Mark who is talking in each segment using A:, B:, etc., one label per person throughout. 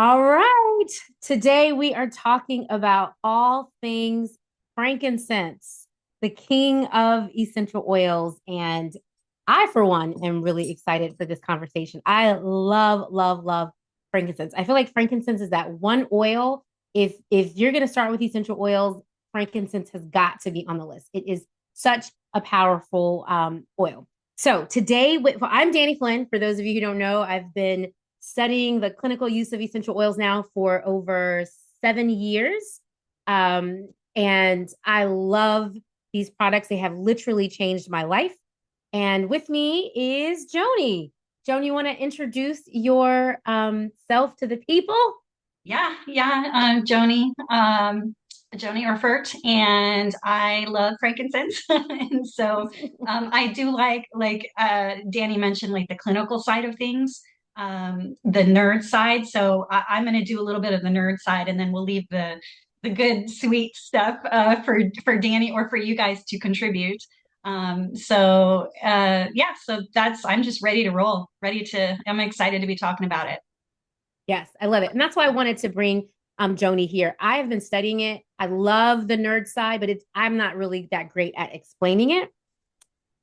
A: All right. Today we are talking about all things frankincense, the king of essential oils. And I, for one, am really excited for this conversation. I love, love, love frankincense. I feel like frankincense is that one oil. If you're going to start with essential oils, frankincense has got to be on the list. It is such a powerful oil. So today, I'm Danny Flynn. For those of you who don't know, I've been studying the clinical use of essential oils now for over 7 years. And I love these products. They have literally changed my life. And with me is Joni. Joni, you want to introduce your self to the people?
B: Joni, Joni Erfurt, and I love frankincense, and so I do like Danny mentioned, like the clinical side of things, the nerd side. So I'm going to do a little bit of the nerd side, and then we'll leave the good sweet stuff for Danny or for you guys to contribute. So that's I'm just ready to roll, I'm excited to be talking about it.
A: Yes, I love it. And that's why I wanted to bring Joni here. I have been studying it. I love the nerd side, but I'm not really that great at explaining it.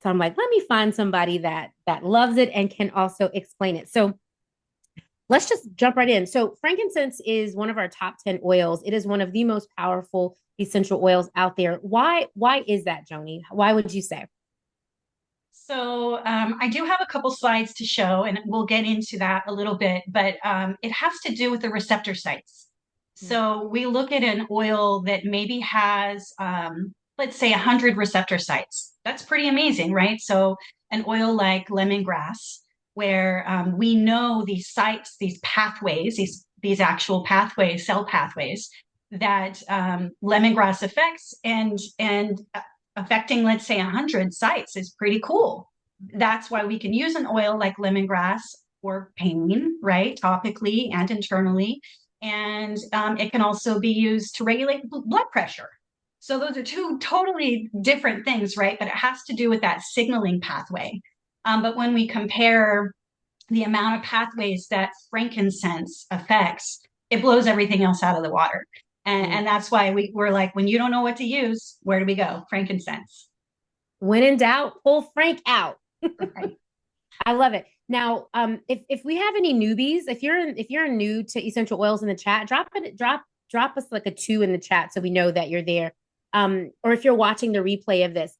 A: So I'm like, let me find somebody that loves it and can also explain it. So let's just jump right in. So frankincense is one of our top 10 oils. It is one of the most powerful essential oils out there. Why is that, Joni? Why would you say?
B: So I do have a couple slides to show, and we'll get into that a little bit, but it has to do with the receptor sites. So we look at an oil that maybe has, let's say, 100 receptor sites. That's pretty amazing, right? So an oil like lemongrass, where we know these sites, these pathways, these actual pathways, cell pathways that lemongrass affects, and affecting, let's say, 100 sites is pretty cool. That's why we can use an oil like lemongrass for pain, right? Topically and internally. And it can also be used to regulate blood pressure. So those are two totally different things, right? But it has to do with that signaling pathway. But when we compare the amount of pathways that frankincense affects, it blows everything else out of the water. And that's why we're like, when you don't know what to use, where do we go? Frankincense.
A: When in doubt, pull Frank out.
B: Right.
A: I love it. Now, if we have any newbies, if you're new to essential oils in the chat, drop us like a 2 in the chat so we know that you're there. Or if you're watching the replay of this,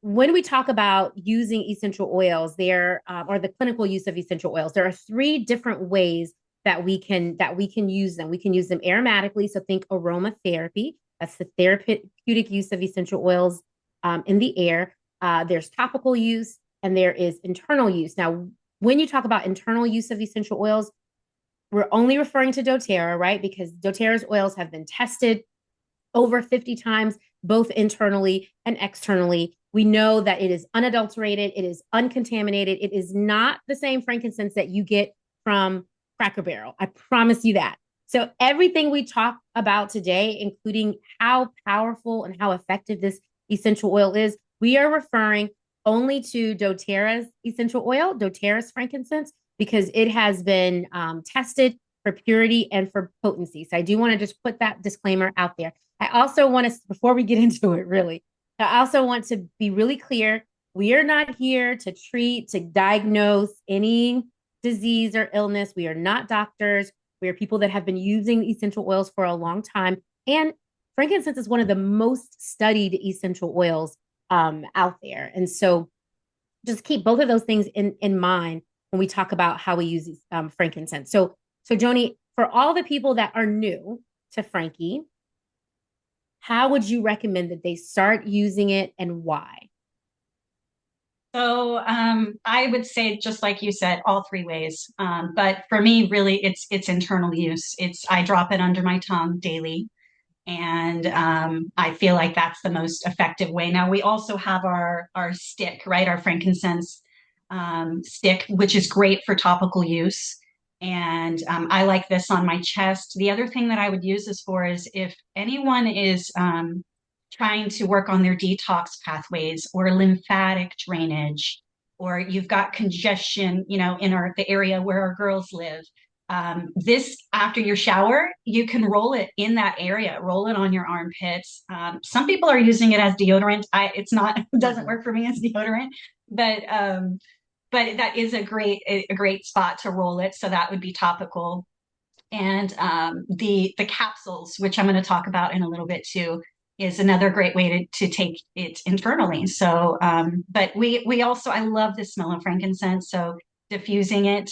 A: when we talk about using essential oils, or the clinical use of essential oils, there are three different ways that we can use them. We can use them aromatically, so think aromatherapy. That's the therapeutic use of essential oils in the air. There's topical use, and there is internal use. Now, when you talk about internal use of essential oils, we're only referring to doTERRA, right? Because doTERRA's oils have been tested over 50 times, both internally and externally. We know that it is unadulterated, it is uncontaminated, it is not the same frankincense that you get from Cracker Barrel. I promise you that. So, everything we talk about today, including how powerful and how effective this essential oil is, we are referring only to doTERRA's essential oil, doTERRA's frankincense, because it has been tested for purity and for potency. So I do want to just put that disclaimer out there. I also want to, before we get into it, really, I also want to be really clear. We are not here to treat, to diagnose any disease or illness. We are not doctors. We are people that have been using essential oils for a long time. And frankincense is one of the most studied essential oils out there. And so just keep both of those things in mind when we talk about how we use frankincense. So Joni, for all the people that are new to Frankie, how would you recommend that they start using it and why?
B: So I would say, just like you said, all three ways. But for me, really, it's internal use. It's I drop it under my tongue daily, and I feel like that's the most effective way. Now we also have our stick, right? Our frankincense stick, which is great for topical use. And I like this on my chest. The other thing that I would use this for is if anyone is trying to work on their detox pathways or lymphatic drainage, or you've got congestion, in the area where our girls live. This, after your shower, you can roll it in that area, roll it on your armpits. Some people are using it as deodorant. It's not, it doesn't work for me as deodorant, but that is a great spot to roll it. So that would be topical. And the capsules, which I'm going to talk about in a little bit too, is another great way to take it internally. So, but we also, I love the smell of frankincense. So diffusing it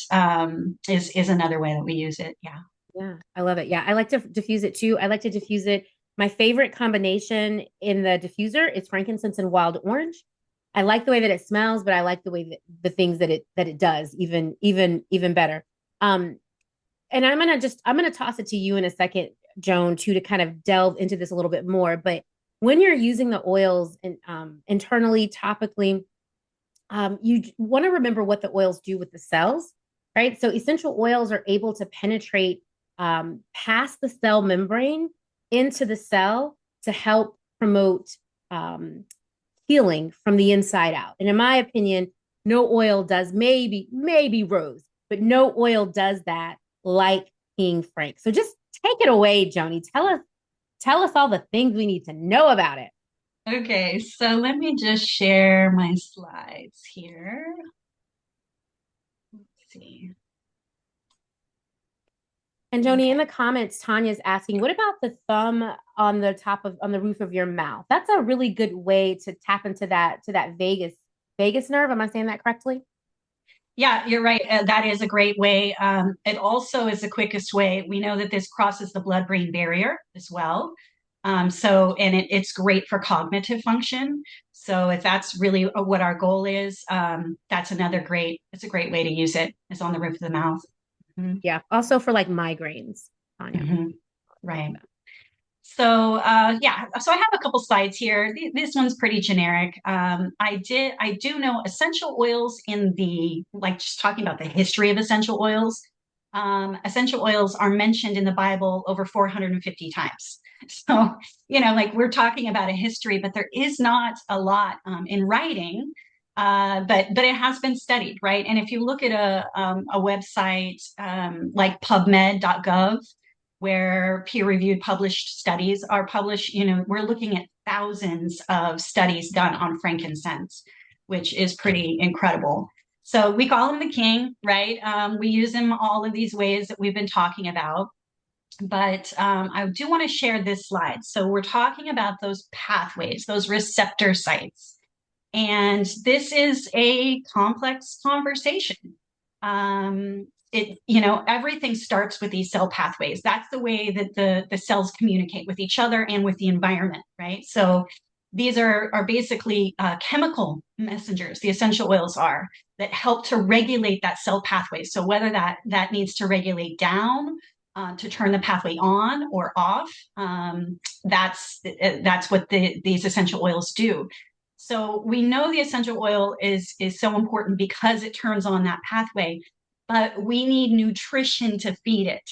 B: is another way that we use it. Yeah.
A: Yeah, I love it. Yeah, I like to diffuse it too. I like to diffuse it. My favorite combination in the diffuser is frankincense and wild orange. I like the way that it smells, but I like the way that the things that it does even better. Um, and I'm gonna toss it to you in a second, Joan, too, to kind of delve into this a little bit more. But when you're using the oils and internally, topically, you want to remember what the oils do with the cells, right? So essential oils are able to penetrate past the cell membrane into the cell to help promote um, healing from the inside out. And in my opinion, no oil does, maybe rose, but no oil does that like King Frank. So just take it away, Joni. Tell us all the things we need to know about it.
B: Okay, so let me just share my slides here. Let's see.
A: And Joni, in
B: Okay.
A: the comments, Tanya's asking, what about the thumb on the on the roof of your mouth? That's a really good way to tap into that vagus nerve. Am I saying that correctly?
B: Yeah, you're right. That is a great way. It also is the quickest way. We know that this crosses the blood-brain barrier as well. And it's great for cognitive function. So if that's really what our goal is, it's a great way to use it. It's on the roof of the mouth. Mhm.
A: Yeah. Also for like migraines, Tanya.
B: Mhm. Right. So so I have a couple slides here. This one's pretty generic. I do know essential oils in the, like just talking about the history of essential oils. Essential oils are mentioned in the Bible over 450 times. So, like we're talking about a history, but there is not a lot in writing. But it has been studied, right? And if you look at a website like PubMed.gov, where peer-reviewed published studies are published, we're looking at thousands of studies done on frankincense, which is pretty incredible. So we call him the king, right? We use him all of these ways that we've been talking about. But I do want to share this slide. So we're talking about those pathways, those receptor sites. And this is a complex conversation. Everything starts with these cell pathways. That's the way that the cells communicate with each other and with the environment, right? So these are basically chemical messengers, the essential oils are, that help to regulate that cell pathway. So whether that needs to regulate down to turn the pathway on or off, that's what these essential oils do. So we know the essential oil is so important because it turns on that pathway, but we need nutrition to feed it.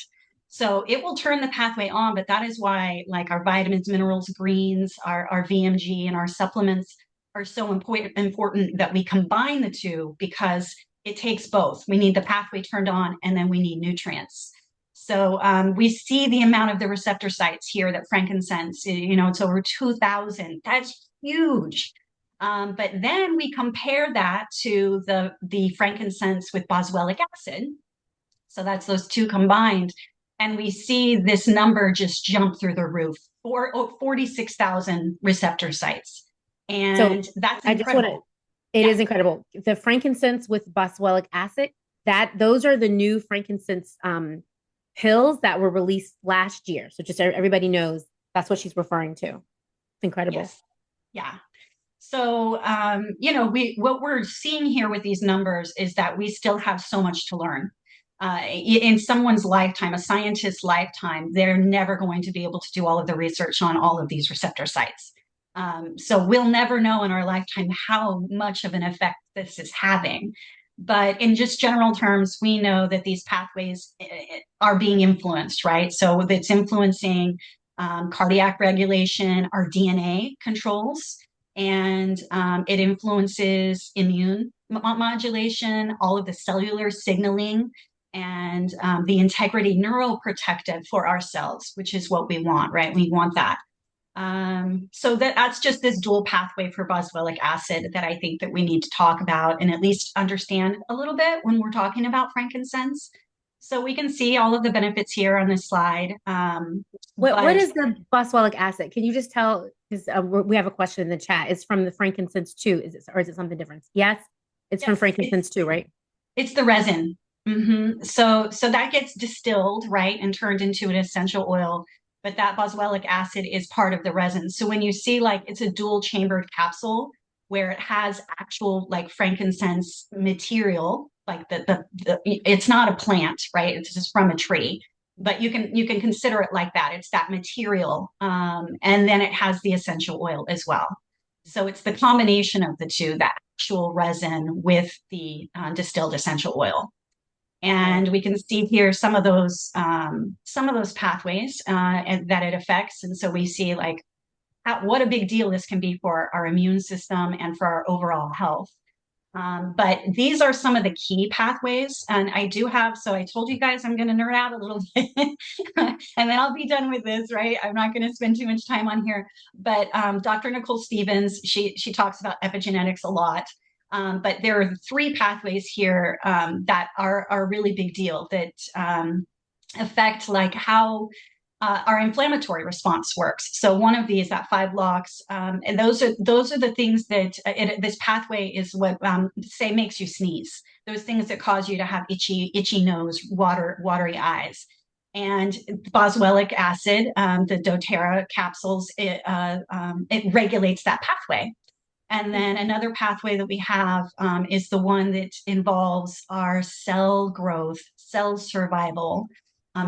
B: So it will turn the pathway on, but that is why like our vitamins, minerals, greens, our VMG and our supplements are so important that we combine the two because it takes both. We need the pathway turned on and then we need nutrients. So we see the amount of the receptor sites here that frankincense, it's over 2,000. That's huge. But then we compare that to the frankincense with boswellic acid. So that's those two combined. And we see this number just jump through the roof, 46,000 receptor sites.
A: So
B: And that's
A: I just want to,
B: incredible.
A: it
B: Yeah.
A: is incredible. The frankincense with boswellic acid, those are the new frankincense pills that were released last year. So just everybody knows that's what she's referring to. It's incredible.
B: Yes. Yeah. So, what we're seeing here with these numbers is that we still have so much to learn. In someone's lifetime, a scientist's lifetime, they're never going to be able to do all of the research on all of these receptor sites. So we'll never know in our lifetime how much of an effect this is having. But in just general terms, we know that these pathways are being influenced, right? So it's influencing cardiac regulation, our DNA controls, and it influences immune modulation, all of the cellular signaling, and the integrity neuroprotective for our cells, which is what we want, right? We want that. So that's just this dual pathway for boswellic acid that I think that we need to talk about and at least understand a little bit when we're talking about frankincense. So we can see all of the benefits here on this slide.
A: What
B: But
A: is the boswellic acid? Can you just tell? Because we have a question in the chat. It's from the frankincense too. Is it, or is it something different? Yes, it's from
B: yes,
A: frankincense too, right?
B: it's the resin. So that gets distilled, right, and turned into an essential oil. But that boswellic acid is part of the resin. So when you see like it's a dual chambered capsule where it has actual like frankincense material, like it's not a plant, right? It's just from a tree. But you can consider it like that. It's that material, and then it has the essential oil as well. So it's the combination of the two, the actual resin with the distilled essential oil.
A: Okay.
B: And we can see here some of those pathways that it affects. And so we see like what a big deal this can be for our immune system and for our overall health. But these are some of the key pathways. And I do have, so I told you guys I'm going to nerd out a little bit and then I'll be done with this, right? I'm not going to spend too much time on here. But Dr. Nicole Stevens, she talks about epigenetics a lot. But there are three pathways here that are a really big deal that affect like how our inflammatory response works. So one of these, that 5-LOX, and those are the things that this pathway is what say makes you sneeze. Those things that cause you to have itchy nose, watery eyes. And boswellic acid, the doTERRA capsules, it regulates that pathway. And then another pathway that we have is the one that involves our cell growth, cell survival,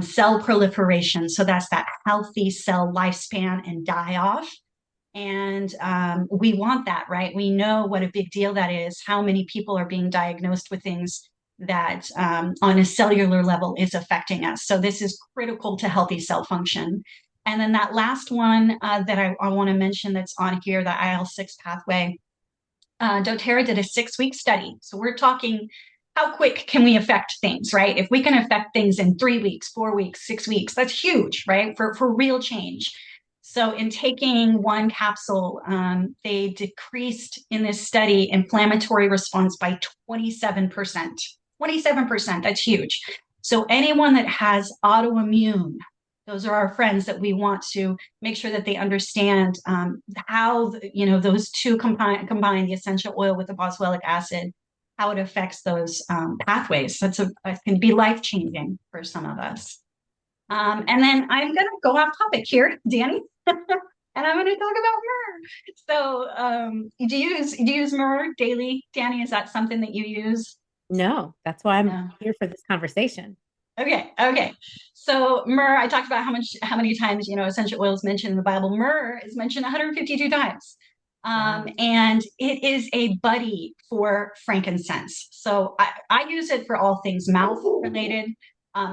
B: cell proliferation. So that's that healthy cell lifespan and die off. And we want that, right? We know what a big deal that is, how many people are being diagnosed with things that on a cellular level is affecting us. So this is critical to healthy cell function. And then that last one that I want to mention that's on here, the IL-6 pathway, doTERRA did a 6-week study. So we're talking how quick can we affect things, right? If we can affect things in 3 weeks, 4 weeks, 6 weeks, that's huge, right? For real change. So in taking one capsule, they decreased in this study inflammatory response by 27%. 27%, that's huge. So anyone that has autoimmune, those are our friends that we want to make sure that they understand how those two combine the essential oil with the boswellic acid, how it affects those pathways. It can be life changing for some of us. And then I'm going to go off topic here, Danny, and I'm going to talk about myrrh. So, do you use myrrh daily, Danny? Is that something that you use?
A: No, that's why I'm
B: No.
A: here for this conversation.
B: Okay. So myrrh, I talked about how many times essential oils mentioned in the Bible. Myrrh is mentioned 152 times.
A: Wow.
B: And it is a buddy for frankincense. So I use it for all things mouth related.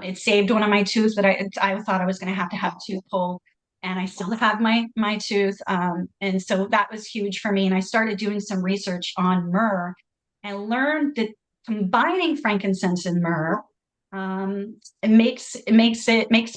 B: It saved one of my teeth that I thought I was going to have tooth pulled, and I still have my tooth. And so that was huge for me. And I started doing some research on myrrh and learned that combining frankincense and myrrh it makes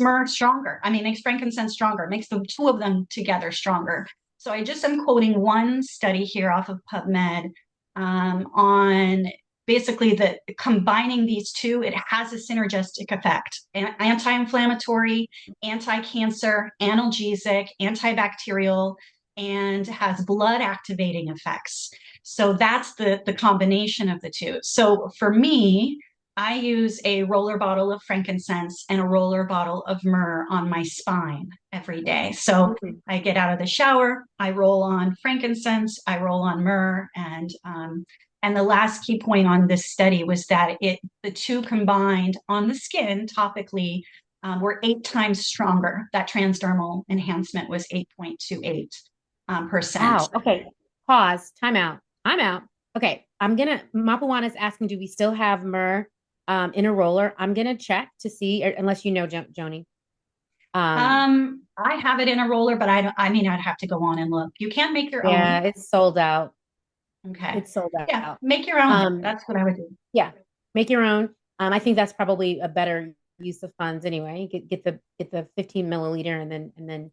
B: myrrh stronger. I mean, it makes frankincense stronger. It makes the two of them together stronger. So I just am quoting one study here off of PubMed on basically the combining these two. It has a synergistic effect: anti-inflammatory, anti-cancer, analgesic, antibacterial, and has blood activating effects. So that's the combination of the two. So for me, I use a roller bottle of frankincense and a roller bottle of myrrh on my spine every day. So
A: Mhm.
B: I get out of the shower, I roll on frankincense, I roll on myrrh, and the last key point on this study was that the two combined on the skin topically were 8 times stronger. That transdermal enhancement was 8.28%.
A: Wow. Okay. Pause. Time out. Time out. Okay. Mapawan is asking, do we still have myrrh in a roller? I'm gonna check to see, unless you know, Joni. Um,
B: I have it in a roller, but I mean, I'd have to go on and look. You can't make your
A: yeah,
B: own.
A: it's sold out.
B: Okay.
A: It's sold
B: Yeah,
A: out.
B: make your own.
A: Um,
B: That's what I would do.
A: yeah, make your own. I think that's probably a better use of funds anyway. Get the 15 milliliter and then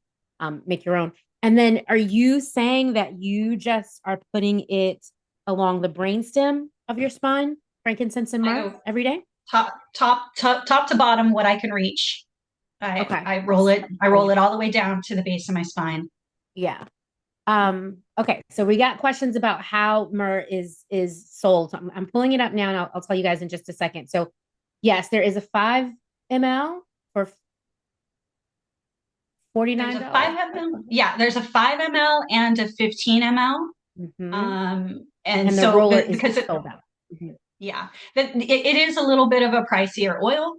A: make your own. And then are you saying that you just are putting it along the brainstem of your spine, frankincense and
B: I
A: myrrh
B: go
A: every day?
B: top to bottom, what I can reach.
A: Okay.
B: I roll it all the way down to the base of my spine.
A: Yeah. Okay, so we got questions about how myrrh is sold. So I'm pulling it up now, and I'll tell you guys in just a second. So, yes, there is a 5 ml for
B: There's
A: $49.
B: a 5 ml. Yeah, there's a 5 ml and a 15 ml.
A: Mm-hmm.
B: And
A: And the
B: so
A: roller is
B: because
A: sold out. Mhm.
B: yeah, it is a little bit of a pricier oil.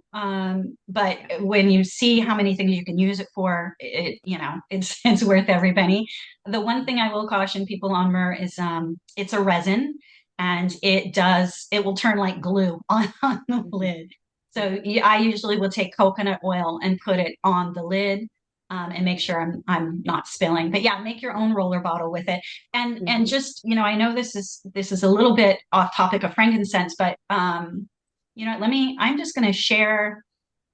B: But when you see how many things you can use it for, it's worth every penny. The one thing I will caution people on myrrh is it's a resin and it will turn like glue on the
A: Mhm.
B: lid. So I usually will take coconut oil and put it on the lid, and make sure I'm not spilling. But yeah, make your own roller bottle with it. And
A: Mhm.
B: just, I know this is a little bit off topic of frankincense, but I'm just going to share,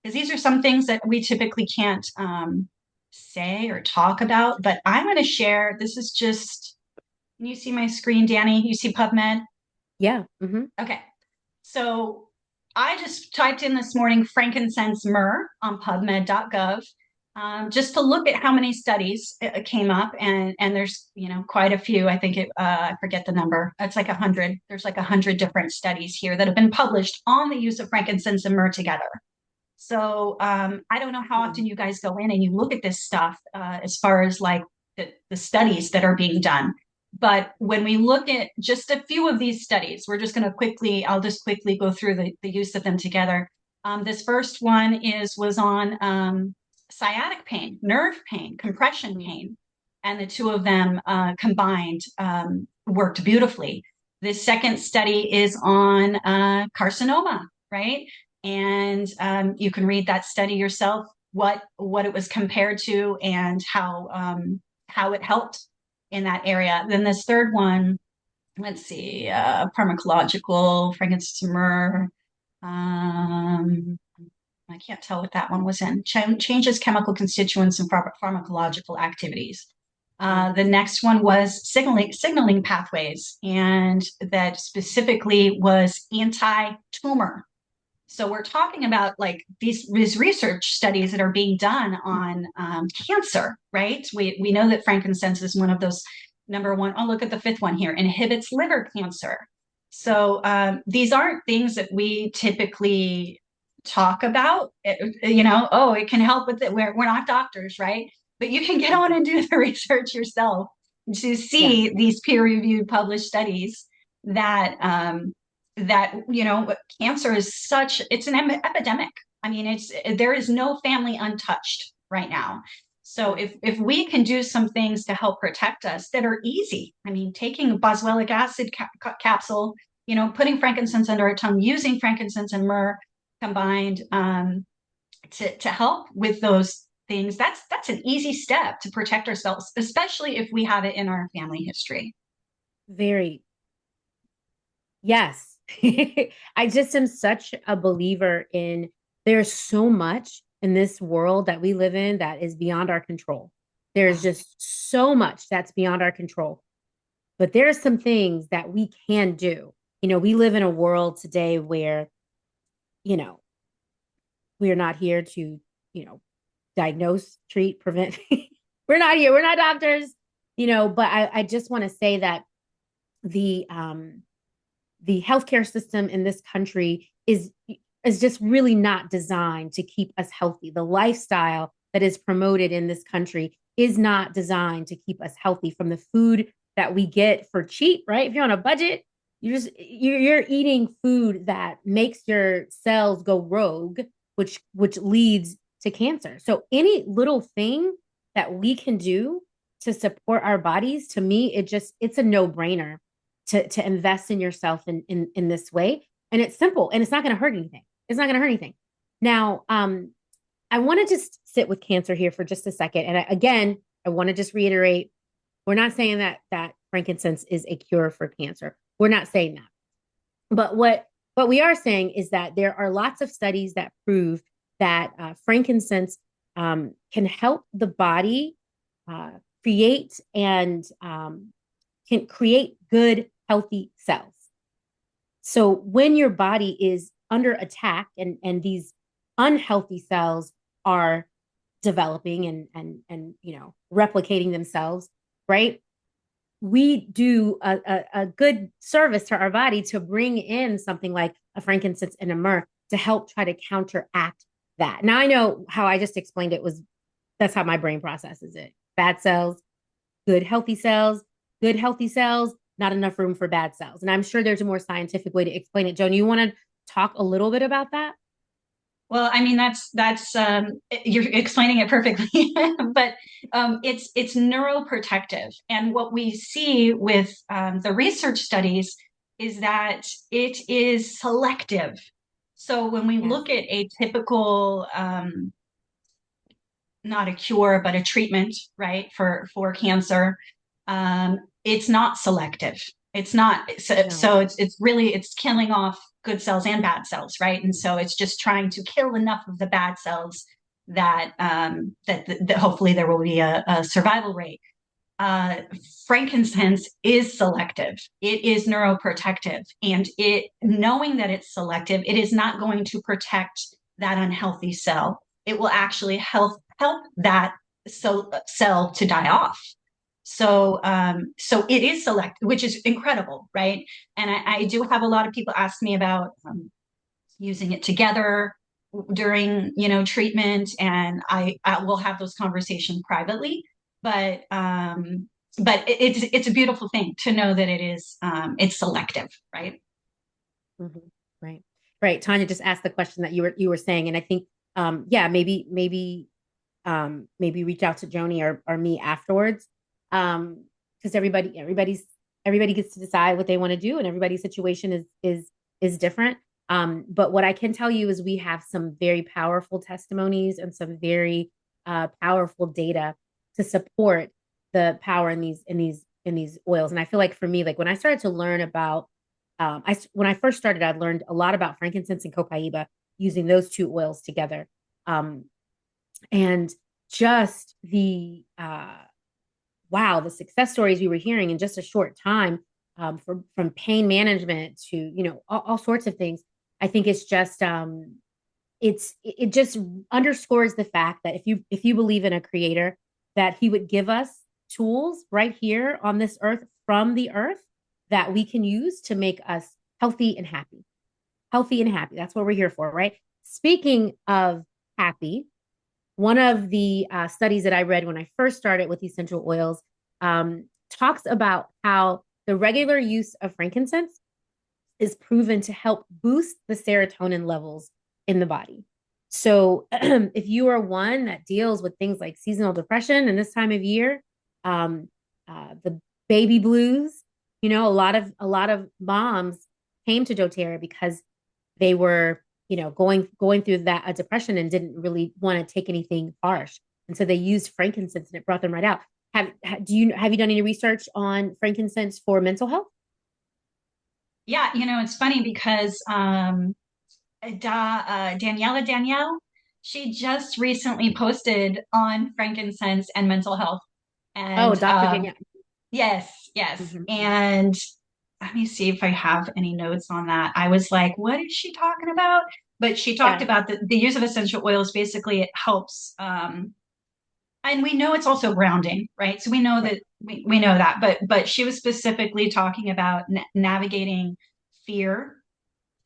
B: because these are some things that we typically can't say or talk about, but I'm going to share. This is just, can you see my screen, Danny? You see PubMed?
A: Yeah. Hmm.
B: Okay. So I just typed in this morning frankincense myrrh on PubMed.gov, just to look at how many studies came up, and there's quite a few. I think I forget the number. It's like 100. There's like 100 different studies here that have been published on the use of frankincense and myrrh together. So I don't know how often you guys go in and you look at this stuff, as far as like the studies that are being done. But when we look at just a few of these studies, I'll just quickly go through the use of them together. This first one was on sciatic pain, nerve pain, compression pain, and the two of them combined worked beautifully. The second study is on carcinoma, right? And you can read that study yourself, what it was compared to and how it helped in that area. Then this third one, let's see, pharmacological, frankincense myrrh. I can't tell what that one was in. Changes chemical constituents and pharmacological activities. The next one was signaling pathways, and that specifically was anti-tumor. So we're talking about like these research studies that are being done on cancer, right? We know that frankincense is one of those number one. Oh, look at the fifth one here, inhibits liver cancer. So these aren't things that we typically talk about. Oh, it can help with it. We're not doctors, right? But you can get on and do the research yourself to
A: Yeah.
B: see these peer-reviewed published studies that cancer is it's an epidemic. I mean, there is no family untouched right now. So if we can do some things to help protect us that are easy, I mean, taking a boswellic acid capsule, putting frankincense under our tongue, using frankincense and myrrh combined, to help with those things, that's an easy step to protect ourselves, especially if we have it in our family history.
A: Very. Yes. I just am such a believer in there's so much in this world that we live in that is beyond our control. There's
B: Yeah.
A: just so much that's beyond our control. But there are some things that we can do. We live in a world today where, you know, we are not here to, you know, diagnose, treat, prevent. We're not here. We're not doctors, but I just want to say that the the healthcare system in this country is just really not designed to keep us healthy. The lifestyle that is promoted in this country is not designed to keep us healthy from the food that we get for cheap, right? If you're on a budget, you're eating food that makes your cells go rogue, which leads to cancer. So any little thing that we can do to support our bodies, to me, it's a no-brainer to invest in yourself in this way. And it's simple and it's not going to hurt anything. It's not going to hurt anything. Now, I want to just sit with cancer here for just a second. And again, I want to just reiterate, we're not saying that frankincense is a cure for cancer. We're not saying that. But what what we are saying is that there are lots of studies that prove that frankincense can help the body uh, create and can create good, healthy cells. So when your body is under attack and these unhealthy cells are developing and replicating themselves, right? We do a good service to our body to bring in something like a frankincense and a myrrh to help try to counteract that. Now I know how I just explained it was that's how my brain processes it. Bad cells, good healthy cells, good healthy cells, not enough room for bad cells. And I'm sure there's a more scientific way to explain it. Joan, you want to talk a little bit about that?
B: Well, I mean that's you're explaining it perfectly, but it's neuroprotective, and what we see with the research studies is that it is selective. So when we
A: Yes.
B: look at a typical, not a cure, but a treatment, right, for cancer, it's not selective. It's not so,
A: No.
B: so it's really it's killing off good cells and bad cells, right? And so it's just trying to kill enough of the bad cells that that hopefully there will be a survival rate. Uh, Frankincense is selective. It is neuroprotective, and it knowing that it's selective, it is not going to protect that unhealthy cell. It will actually help that cell to die off. So it is select, which is incredible, right? And I do have a lot of people ask me about using it together during, treatment, and I will have those conversations privately. But it's a beautiful thing to know that it's selective, right?
A: Mhm. Right. Right. Tanya just asked the question that you were saying, and I think yeah, maybe reach out to Joni or me afterwards. Because everybody gets to decide what they want to do, and everybody's situation is different. But what I can tell you is we have some very powerful testimonies and some very powerful data to support the power in these oils. And I feel like for me, like when I started to learn about when I first started, I learned a lot about frankincense and copaiba using those two oils together. Um, and just the wow, the success stories we were hearing in just a short time, from pain management to all sorts of things. I think it's just it just underscores the fact that if you believe in a creator, that he would give us tools right here on this earth from the earth that we can use to make us healthy and happy. Healthy and happy. That's what we're here for, right? Speaking of happy, one of the studies that I read when I first started with essential oils talks about how the regular use of frankincense is proven to help boost the serotonin levels in the body. So, if you are one that deals with things like seasonal depression and this time of year, the baby blues, a lot of moms came to doTERRA because they were going through that a depression and didn't really want to take anything harsh, and so they used frankincense and it brought them right out. Have you done any research on frankincense for mental health?
B: Yeah, it's funny because Danielle, she just recently posted on frankincense and mental health.
A: Oh,
B: And
A: Dr. Danielle.
B: yes, yes.
A: Mhm.
B: And let me see if I have any notes on that. I was like, what is she talking about? But she talked
A: Yeah.
B: about the use of essential oils. Basically, it helps. And we know it's also grounding, right? So we know
A: Right.
B: that we know that. But she was specifically talking about navigating fear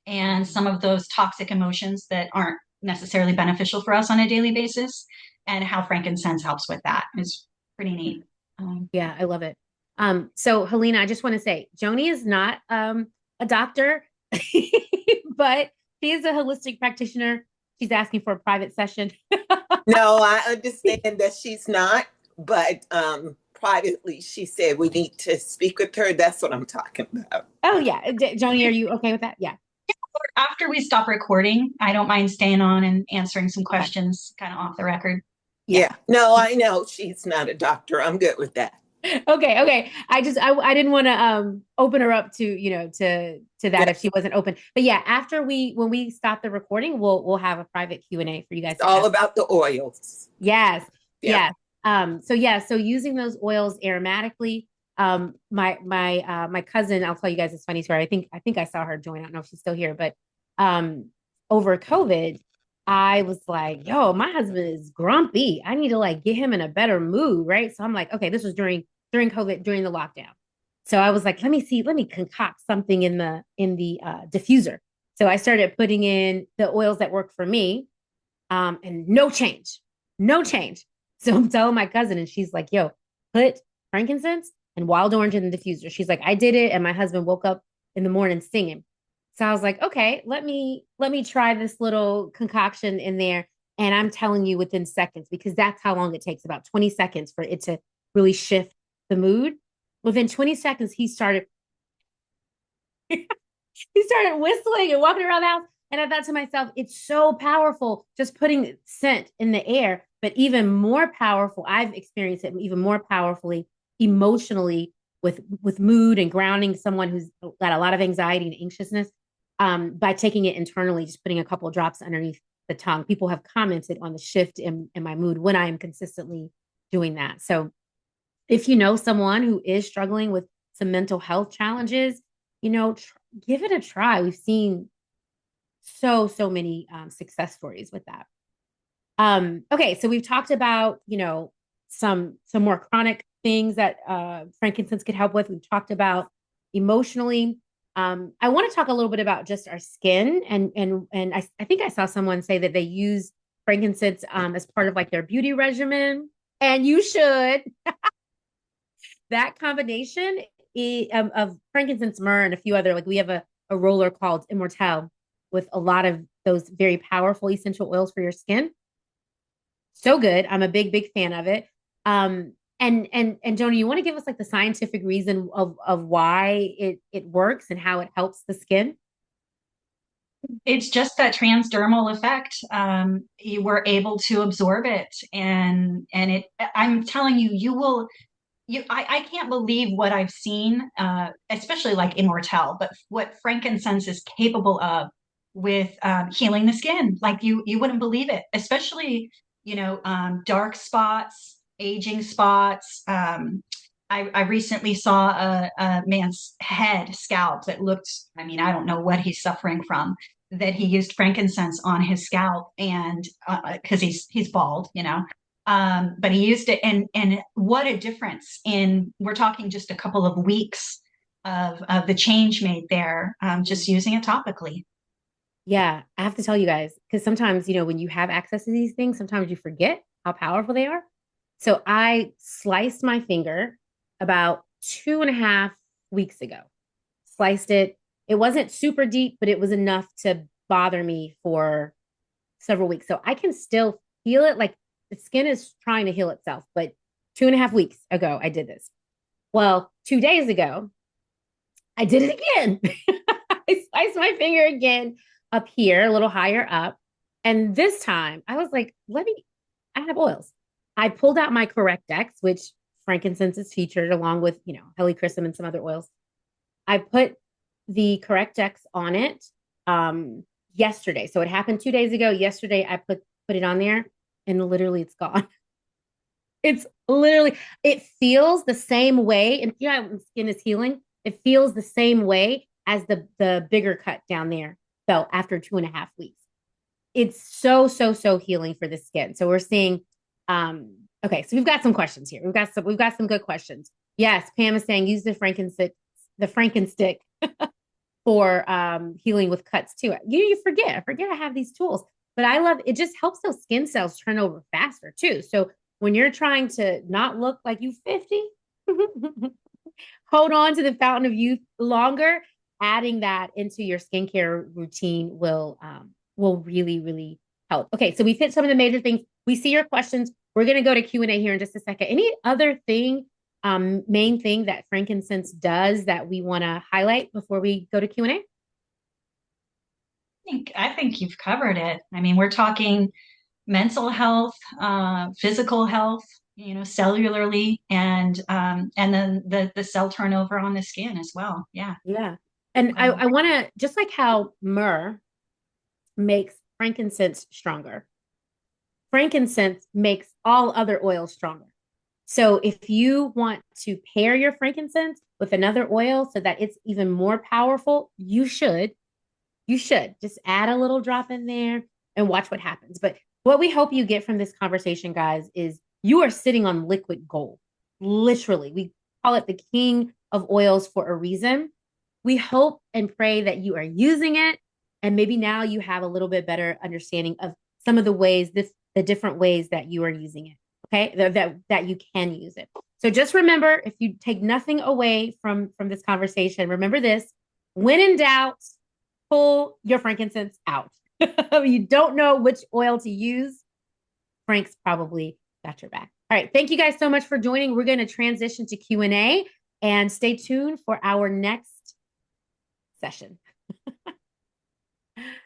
B: and
A: Mhm.
B: some of those toxic emotions that aren't necessarily beneficial for us on a daily basis, and how frankincense helps with that is pretty
A: Yeah.
B: neat.
A: Yeah, I love it. So Helena, I just want to say Joni is not a doctor, but she is a holistic practitioner. She's asking for a private session.
C: No, I understand that she's not, but privately, she said we need to speak with her. That's what I'm talking about.
A: Oh yeah, Joni, are you okay with that? Yeah.
B: After we stop recording, I don't mind staying on and answering some
A: Okay.
B: questions kind of off the record.
A: Yeah.
C: Yeah, no, I know she's not a doctor. I'm good with that.
A: Okay. I didn't want to open her up to, to
C: Yeah,
A: that if she wasn't open. But yeah, after when we stop the recording, we'll have a private Q&A for you guys
C: it's
A: to
C: all
A: ask.
C: about the oils.
A: Yes.
C: Yep.
A: Yes. So using those oils aromatically, my cousin, I'll tell you guys this funny story. I think I saw her join. I don't know if she's still here, but um over COVID, I was like, yo, my husband is grumpy. I need to like get him in a better mood, right? So I'm like, okay, this was during COVID, during the lockdown. So I was like, let me concoct something in the diffuser. So I started putting in the oils that work for me, and no change, no change. So I'm telling my cousin, and she's like, yo, put frankincense and wild orange in the diffuser. She's like, I did it, and my husband woke up in the morning singing. So I was like, okay, let me try this little concoction in there. And I'm telling you, within seconds, because that's how long it takes, about 20 seconds for it to really shift the mood. Within 20 seconds, he started whistling and walking around the house. And I thought to myself, it's so powerful just putting scent in the air, but even more powerful. I've experienced it even more powerfully emotionally with mood and grounding someone who's got a lot of anxiety and anxiousness, by taking it internally, just putting a couple of drops underneath the tongue. People have commented on the shift in my mood when I am consistently doing that. So if you know someone who is struggling with some mental health challenges, give it a try. We've seen so many success stories with that. Okay, so we've talked about some more chronic things that frankincense could help with. We've talked about emotionally. I want to talk a little bit about just our skin, and I think I saw someone say that they use frankincense as part of like their beauty regimen, and you should. That combination of frankincense, myrrh, and a few other, like we have a roller called Immortelle with a lot of those very powerful essential oils for your skin. So good. I'm a big fan of it. And Joni, you want to give us like the scientific reason of why it works and how it helps the skin?
B: It's just that transdermal effect. You were able to absorb it, and it. I'm telling you, you will. I can't believe what I've seen, especially like Immortelle, but what frankincense is capable of with healing the skin. Like you wouldn't believe it, especially, dark spots, aging spots. I recently saw a man's head scalp that looked, I mean, I don't know what he's suffering from, that he used frankincense on his scalp, and because he's bald, but he used it, and what a difference in, we're talking just a couple of weeks of the change made there, just using it topically.
A: Yeah, I have to tell you guys, because sometimes, when you have access to these things, sometimes you forget how powerful they are. So I sliced my finger about 2.5 weeks ago. Sliced it. It wasn't super deep, but it was enough to bother me for several weeks. So I can still feel it. Like the skin is trying to heal itself. But 2.5 weeks ago, I did this. Well, 2 days ago, I did it again. I sliced my finger again up here, a little higher up. And this time I was like, I have oils. I pulled out my Correct X, which frankincense is featured along with, helichrysum and some other oils. I put the Correct X on it yesterday. So it happened 2 days ago. Yesterday I put it on there, and literally it's gone. It's literally, it feels the same way. And yeah, skin is healing. It feels the same way as the bigger cut down there felt after 2.5 weeks. It's so healing for the skin. So we're seeing, okay, so we've got some questions here. We've got some good questions. Yes, Pam is saying use the Frankenstick for healing with cuts too. You forget. I forget I have these tools. But I love it, just helps those skin cells turn over faster too. So when you're trying to not look like you 50, hold on to the fountain of youth longer, adding that into your skincare routine will really help. Okay, so we've hit some of the major things. We see your questions. We're going to go to Q&A here in just a second. Any other thing, main thing that frankincense does that we want to highlight before we go to Q&A?
B: I think you've covered it. I mean, we're talking mental health, physical health, cellularly, and then the cell turnover on the skin as well. Yeah.
A: Yeah. And I want to, just like how myrrh makes frankincense stronger, frankincense makes all other oils stronger. So if you want to pair your frankincense with another oil so that it's even more powerful, you should. You should just add a little drop in there and watch what happens. But what we hope you get from this conversation, guys, is you are sitting on liquid gold. Literally, we call it the king of oils for a reason. We hope and pray that you are using it. And maybe now you have a little bit better understanding of some of the ways, the different ways that you are using it. Okay. That you can use it. So just remember, if you take nothing away from this conversation, remember this: when in doubt, pull your frankincense out. You don't know which oil to use, Frank's probably got your back. All right. Thank you guys so much for joining. We're going to transition to Q&A, and stay tuned for our next session.